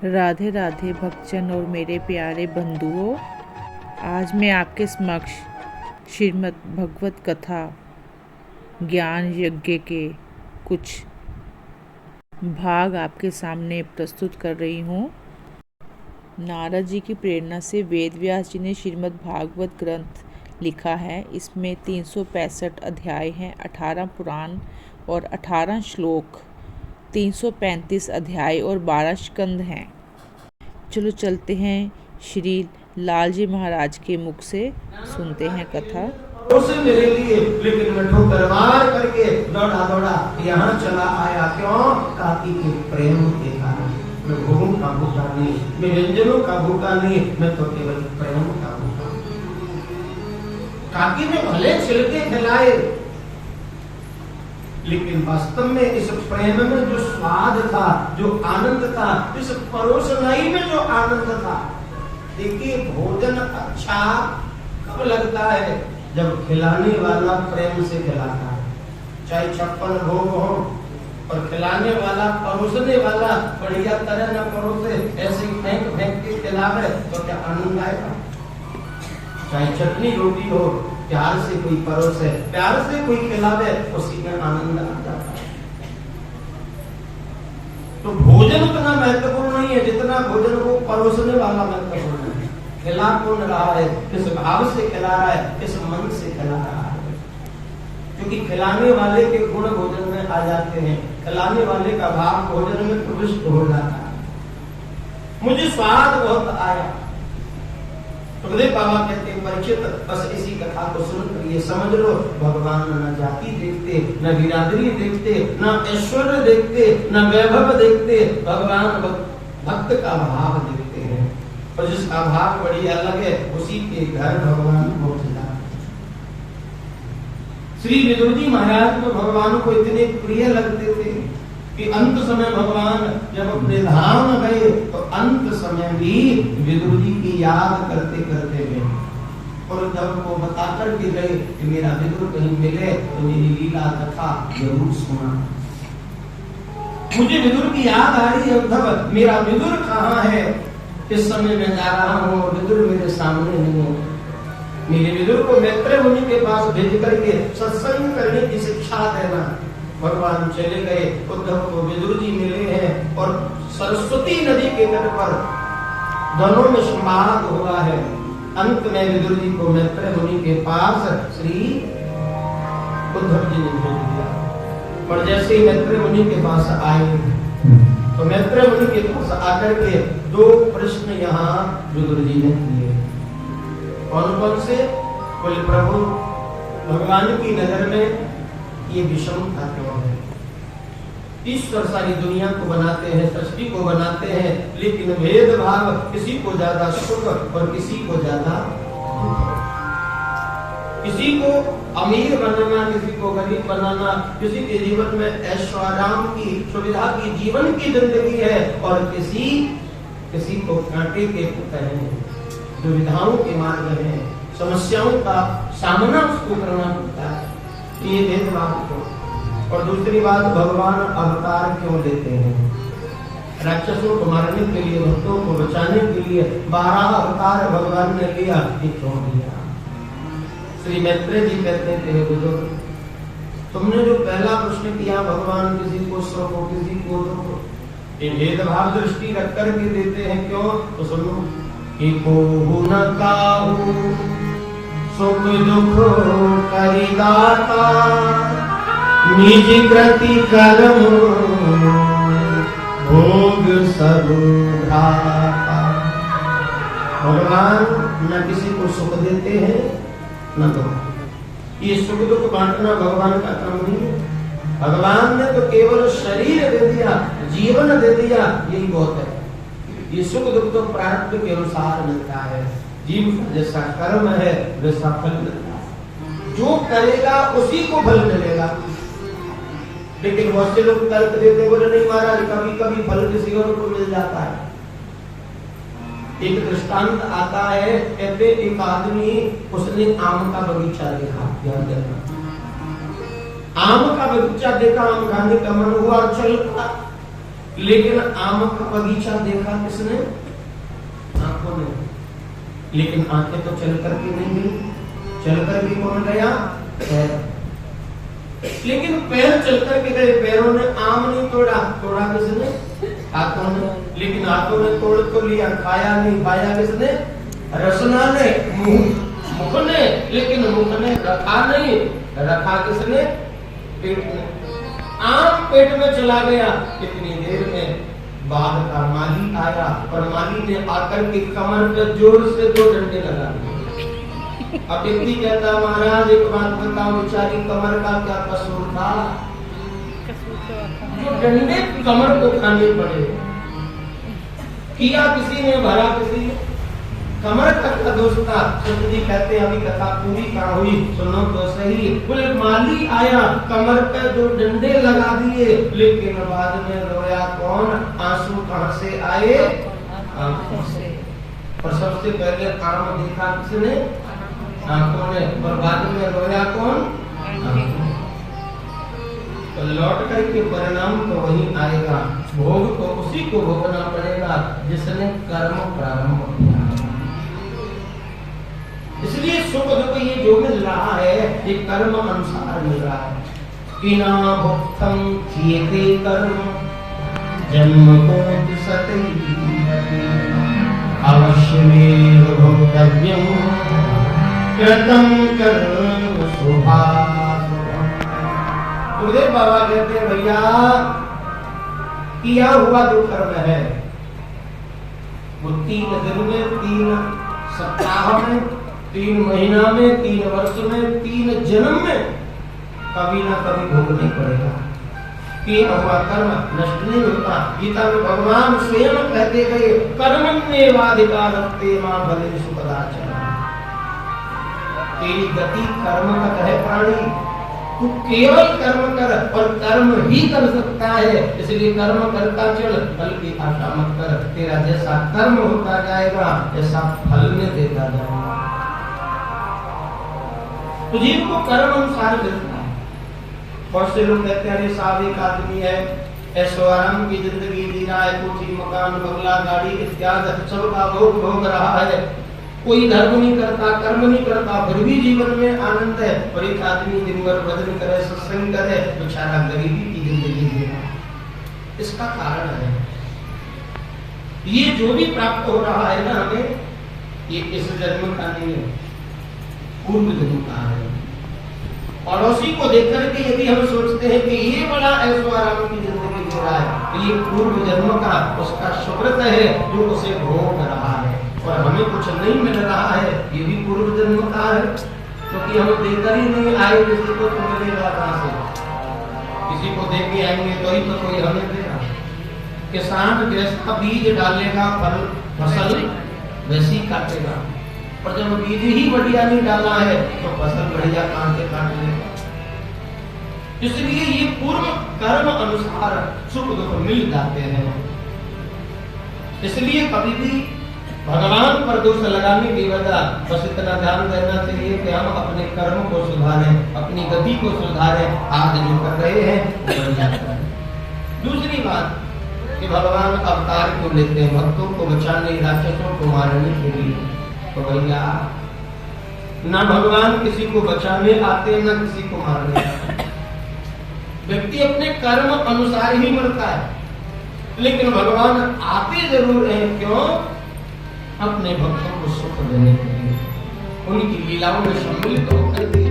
राधे राधे भक्तजन और मेरे प्यारे बंधुओं, आज मैं आपके समक्ष श्रीमद् भगवत कथा ज्ञान यज्ञ के कुछ भाग आपके सामने प्रस्तुत कर रही हूँ। नारद जी की प्रेरणा से वेद व्यास जी ने श्रीमद् भागवत ग्रंथ लिखा है। इसमें 365 अध्याय हैं, 18 पुराण और 18 श्लोक, 335 अध्याय और 12 स्कंद हैं। चलो चलते हैं, श्री लाल जी महाराज के मुख से सुनते हैं कथा। उसे मेरे लिए लेकिन मैं ठोकर मार करके दौड़ा यहाँ चला आया। क्यों? काकी के प्रेम के कारण। मैं भोगों का भूखा नहीं, मैं व्यंजनों का भूखा नहीं, मैं तो केवल प्रेम का भूखा। काकी ने भले छिलके खिलाए, लेकिन वास्तव में इस प्रेम में जो स्वाद था, जो आनंद था, इस परोसनाई में जो आनंद था। देखिए, भोजन अच्छा कब लगता है? जब खिलाने वाला प्रेम से खिलाता है। चाहे 56 भोग हो और खिलाने वाला, परोसने वाला बढ़िया तरह न परोसे, ऐसे फेंक के खिलावे तो क्या आनंद आएगा? चाहे चटनी रोटी हो, प्यार से कोई परोसे, प्यार से कोई खिलावे, उसी में आनंद आ जाता है। तो भोजन उतना महत्वपूर्ण नहीं है जितना भोजन को परोसने वाला महत्वपूर्ण है। खिला कौन रहा है, किस भाव से खिला रहा है, किस मन से खिला रहा है। क्योंकि खिलाने वाले के गुण भोजन में आ जाते हैं, खिलाने वाले का भाव भोजन में प्रविष्ट हो जाता है। मुझे स्वाद बहुत आया। सुखदेव बाबा कहते हैं, परीक्षित बस इसी कथा को सुनकर ये समझ लो, भगवान न जाति देखते, न बिरादरी देखते, न ऐश्वर्य देखते, न वैभव देखते, भगवान भक्त का भाव देखते हैं। और जिसका भाव बड़ी अलग है, उसी के घर भगवान पहुंच जाते हैं। श्री विदुर जी महाराज तो भगवान को इतने प्रिय लगते थे कि अंत समय भगवान जब अपने धाम गए तो अंत समय भी विदुर जी की याद करते करते गए। और जब वो बता कर के गए कि मेरा विदुर कहीं मिले तो मेरी लीला कथा जरूर सुना। मुझे विदुर की याद आ रही है, उद्धव मेरा विदुर कहाँ है? इस समय मैं जा रहा हूँ और विदुर मेरे सामने नहीं है। मेरे विदुर को मैत्रेय मुनि के पास भेज करके सत्संग करने की शिक्षा देना। भगवान चले गए, उद्धव को विदुर जी मिले हैं और सरस्वती नदी के तट पर दोनों में संवाद हुआ है। अंत में विदुर जी को मैत्रेय मुनि के पास श्री उद्धव जी ने भेज दिया। और जैसे ही मैत्रेय मुनि के पास आए तो मैत्रेय मुनि के पास आकर के 2 प्रश्न यहाँ विदुर जी ने किए। कौन कौन से? बोले, प्रभु भगवान की नजर में ये विषमता क्यों है? ईश्वर सारी दुनिया को बनाते हैं, सृष्टि को बनाते हैं, लेकिन भेदभाव, किसी को ज्यादा सुख और किसी को ज्यादा दुख, किसी को अमीर बनाना, किसी को गरीब बनाना, किसी के जीवन में ऐश्वर्याम की सुविधा की जीवन की जिंदगी है और किसी को कांटे के पुत हैं, दुविधाओं के मार्ग हैं, समस्याओं का सामना उसको करना पड़ता है। ये भेदभाव क्यों? और दूसरी बात, भगवान अवतार क्यों लेते हैं? राक्षसों को मारने के लिए, भक्तों को बचाने के लिए 12 अवतार भगवान ने लिया, ये क्यों लिया? श्री मैत्रेय जी कहते थे, बुजुर्ग तुमने जो पहला प्रश्न किया, भगवान किसी को सुख हो किसी को दुख, ये भेदभाव दृष्टि रख कर के देते हैं। क्यों? तो सुनो, कि को न काहू सुख दुख करिदाता, निज कृति कर्म भोग सब भ्राता। भगवान न किसी को सुख देते हैं न दुख। ये सुख दुख बांटना भगवान का काम नहीं है। भगवान ने तो केवल शरीर दे दिया, जीवन दे दिया, यही बहुत है। ये सुख दुख तो प्रारब्ध के अनुसार मिलता है। जीव का जैसा कर्म है वैसा फल मिलता है। जो करेगा उसी को फल मिलेगा। लेकिन बहुत से लोग तर्क देते, बोले नहीं महाराज, कभी कभी फल किसी और को मिल जाता है। एक दृष्टांत आता है, कहते एक आदमी, उसने आम का बगीचा देखा, ध्यान देना, आम का बगीचा देखा, आम खाने का मन हुआ, चल लेकिन आम का बगीचा देखा किसने? आंखों ने। लेकिन आंखें तो चल करके नहीं गई, चल करके कौन गया? पैर। लेकिन पैर चल करके गए, पैरों ने आम नहीं तोड़ा, तोड़ा किसने? हाथों ने। लेकिन हाथों ने तोड़ तो लिया, खाया नहीं, खाया किसने? रसना ने। मुख ने, लेकिन मुख ने रखा नहीं, रखा किसने? पेट में। आम पेट में चला गया, कितनी देर में बाघ का माली आया और माली ने आकर के कमर पे जोर से 2 डंडे लगा दिए। अब व्यक्ति कहता, महाराज एक बात बताओ, बेचारी कमर का क्या कसूर था? जो डंडे कमर को खाने पड़े, किया किसी ने, भरा किसी ने? कमर तक का दोष था। सुत जी कहते अभी कथा पूरी कहाँ हुई, सुनो तो सही। बोले माली आया, कमर पे 2 डंडे लगा दिए, लेकिन बाद में रोया कौन? आंसू कहाँ से आए? आंखों से। और सबसे पहले आम देखा किसने? आंखों ने। और बाद में रोया कौन? आंखों। तो लौट करके परिणाम तो वही आएगा, भोग तो उसी को भोगना पड़ेगा जिसने कर्म प्रारंभ किया। इसलिए सुख दुख ये जो मिल रहा है, ये कर्म अनुसार मिल रहा है। बिना भुक्तम किएते कर्म जन्म कोटि सतै अवश्यमेव भोक्तव्यम कृतं कर्म शुभाशुभम्। गुरुदेव बाबा कहते हैं, भैया किया हुआ जो कर्म है वो 3 दिन में, 3 सप्ताह में, 3 महीना में, 3 वर्ष में, 3 जन्म में कभी ना कभी भोगना पड़ेगा। किया हुआ कर्म नष्ट नहीं होता। गीता में भगवान स्वयं कहते गए, कर्मण्येवाधिकारस्ते मा फलेषु कदाचन। तेरी गति कर्म का है प्राणी, तू केवल कर्म कर और कर्म ही कर सकता है, इसलिए कर्म करता चल, फल की आशा मत कर। तेरा जैसा कर्म होता जाएगा ऐसा फल में देता जाएगा। तो जीव को कर्म अनुसार मिलता है। बहुत से लोग कहते हैं, अरे साहब एक आदमी है, ऐशो आराम की जिंदगी जी रहा है, कोठी मकान बंगला गाड़ी इत्यादि सबका भोग भोग रहा है, कोई धर्म नहीं करता, कर्म नहीं करता, फिर भी जीवन में आनंद है। और एक आदमी दिन भर भजन करे, सत्संग करे, बेचारा गरीबी की जिंदगी जी रहा है। इसका कारण है ये जो भी प्राप्त हो रहा है ना हमें, ये इस जन्म का नहीं है, पूर्व जन्म का है। पड़ोसी को देख करके यदि हम सोचते हैं कि ये बड़ा ऐशो आराम की जिंदगी जी रहा है, तो ये पूर्व जन्म का उसका सुकृत है जो उसे भोग रहा है। और हमें कुछ नहीं मिल रहा है, ये भी पूर्व जन्म का है, क्योंकि हम देकर ही नहीं आए किसी को, तो मिलेगा कहां से? किसी को दे के आएंगे तो ही तो कोई हमें देगा। किसान जैसा बीज डालेगा फसल वैसी काटेगा, और जब बीज ही बढ़िया नहीं डाला है तो फसल बढ़िया कहां से काट लेगा। इसलिए ये पूर्व कर्म अनुसार सुख दुख मिल जाते हैं। इसलिए कभी भी भगवान पर दोष लगाने की बजाय बस इतना ध्यान देना चाहिए कि हम अपने कर्म को सुधारें, अपनी गति को सुधारें। आज जो कर रहे हैं बढ़िया करें। दूसरी बात कि भगवान अवतार को लेते हैं भक्तों को बचाने, राक्षसों को मारने के लिए। तो भैया ना भगवान किसी को बचाने आते, ना किसी को मारने आते। व्यक्ति अपने कर्म अनुसार ही मरता है, लेकिन भगवान आते जरूर हैं। क्यों? अपने भक्तों को सुख देने के लिए, उनकी लीलाओं में सम्मिलित होकर के